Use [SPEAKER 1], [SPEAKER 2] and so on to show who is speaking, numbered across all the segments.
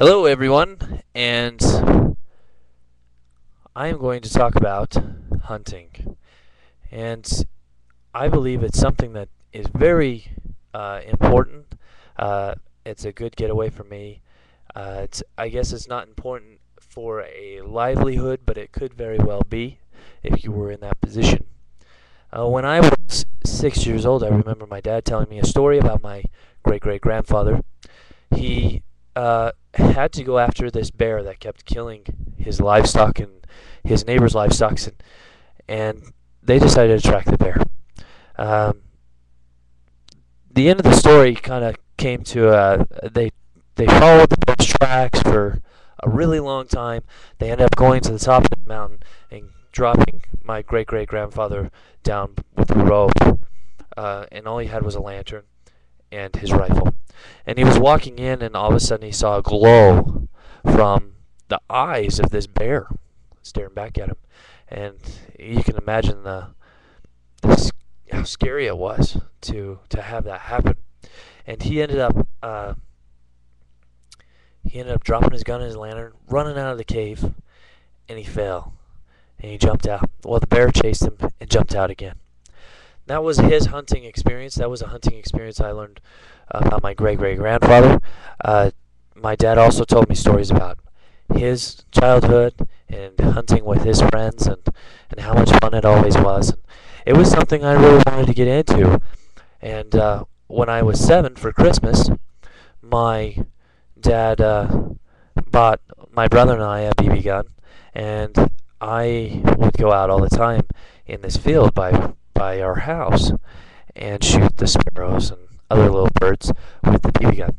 [SPEAKER 1] Hello, everyone, and I am going to talk about hunting. And I believe it's something that is very important. Uh, it's a good getaway for me. I guess it's not important for a livelihood, but it could very well be if you were in that position. When I was 6 years old, I remember my dad telling me a story about my great-great-grandfather. He had to go after this bear that kept killing his livestock and his neighbor's livestock, and they decided to track the bear. Um, the end of the story kind of came to they followed the bear's tracks for a really long time. They ended up going to the top of the mountain and dropping my great great grandfather down with a rope, and all he had was a lantern and his rifle. And he was walking in, and all of a sudden he saw a glow from the eyes of this bear staring back at him. And you can imagine this, how scary it was to have that happen. And he ended up dropping his gun and his lantern, running out of the cave, and he fell. And he jumped out. Well, the bear chased him and jumped out again. That was his hunting experience. That was a hunting experience I learned about my great-great-grandfather. My dad also told me stories about his childhood and hunting with his friends and how much fun it always was. And it was something I really wanted to get into. And when I was 7 for Christmas, my dad bought my brother and I a BB gun, and I would go out all the time in this field by our house and shoot the sparrows and other little birds with the BB gun.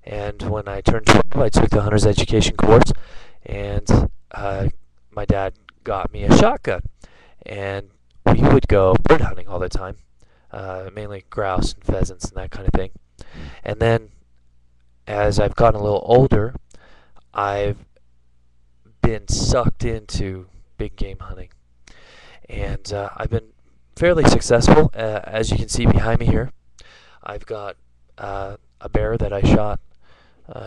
[SPEAKER 1] And when I turned 12, I took the hunter's education course, and my dad got me a shotgun. And we would go bird hunting all the time, mainly grouse and pheasants and that kind of thing. And then as I've gotten a little older, I've been sucked into big game hunting. And I've been fairly successful, as you can see behind me here. I've got a bear that I shot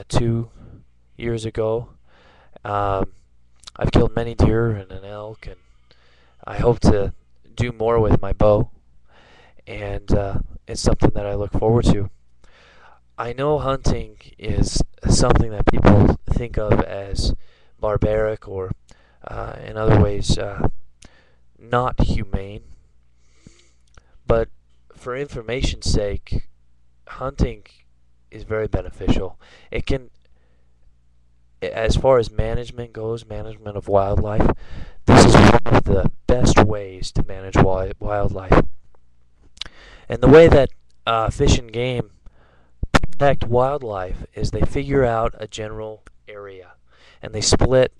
[SPEAKER 1] 2 years ago. I've killed many deer and an elk, and I hope to do more with my bow, and it's something that I look forward to. I know hunting is something that people think of as barbaric or in other ways not humane, but for information's sake, hunting is very beneficial. It can, as far as management goes, management of wildlife, this is one of the best ways to manage wildlife. And the way that Fish and Game protect wildlife is they figure out a general area, and they split.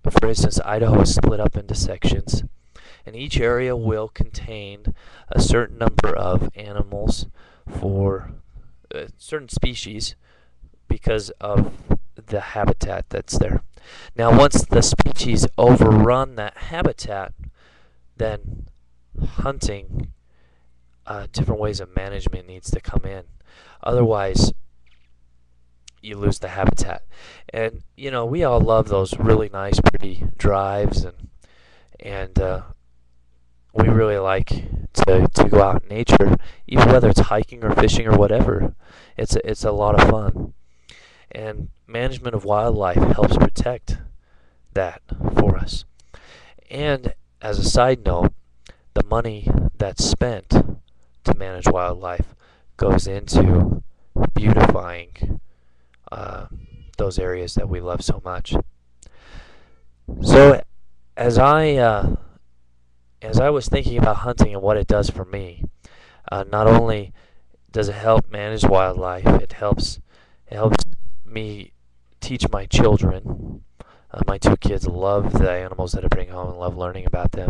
[SPEAKER 1] For instance, Idaho is split up into sections, and each area will contain a certain number of animals for certain species because of the habitat that's there. Now, once the species overrun that habitat, then hunting, different ways of management needs to come in. Otherwise, you lose the habitat. And you know, we all love those really nice, pretty drives, and we really like to go out in nature, even whether it's hiking or fishing or whatever. It's a lot of fun. And management of wildlife helps protect that for us. And as a side note, the money that's spent to manage wildlife goes into beautifying those areas that we love so much. So as I was thinking about hunting and what it does for me, not only does it help manage wildlife, it helps me teach my children. My 2 kids love the animals that I bring home and love learning about them,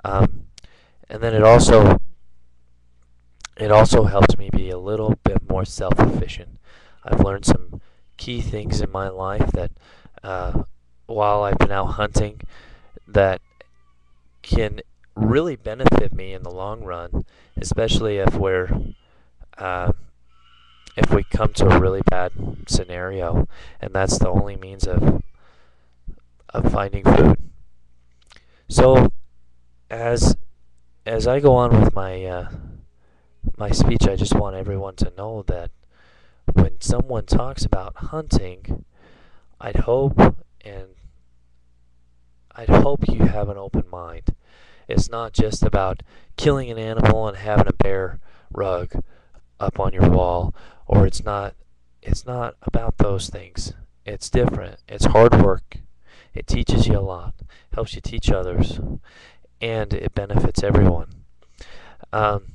[SPEAKER 1] and then it also helps me be a little bit more self-efficient. I've learned some key things in my life that while I've been out hunting that can really benefit me in the long run, especially if we're if we come to a really bad scenario, and that's the only means of finding food. So as I go on with my my speech, I just want everyone to know that when someone talks about hunting, I'd hope and I'd hope you have an open mind. It's not just about killing an animal and having a bear rug up on your wall, or it's not about those things. It's different. It's hard work. It teaches you a lot, helps you teach others, and it benefits everyone. Um,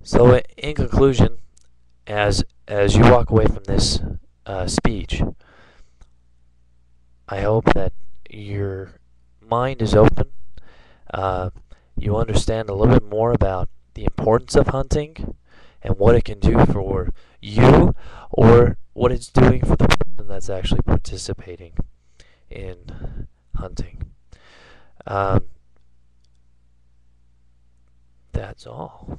[SPEAKER 1] so in conclusion, as you walk away from this speech, I hope that your mind is open. Uh, you understand a little bit more about the importance of hunting and what it can do for you, or what it's doing for the person that's actually participating in hunting. Um, that's all.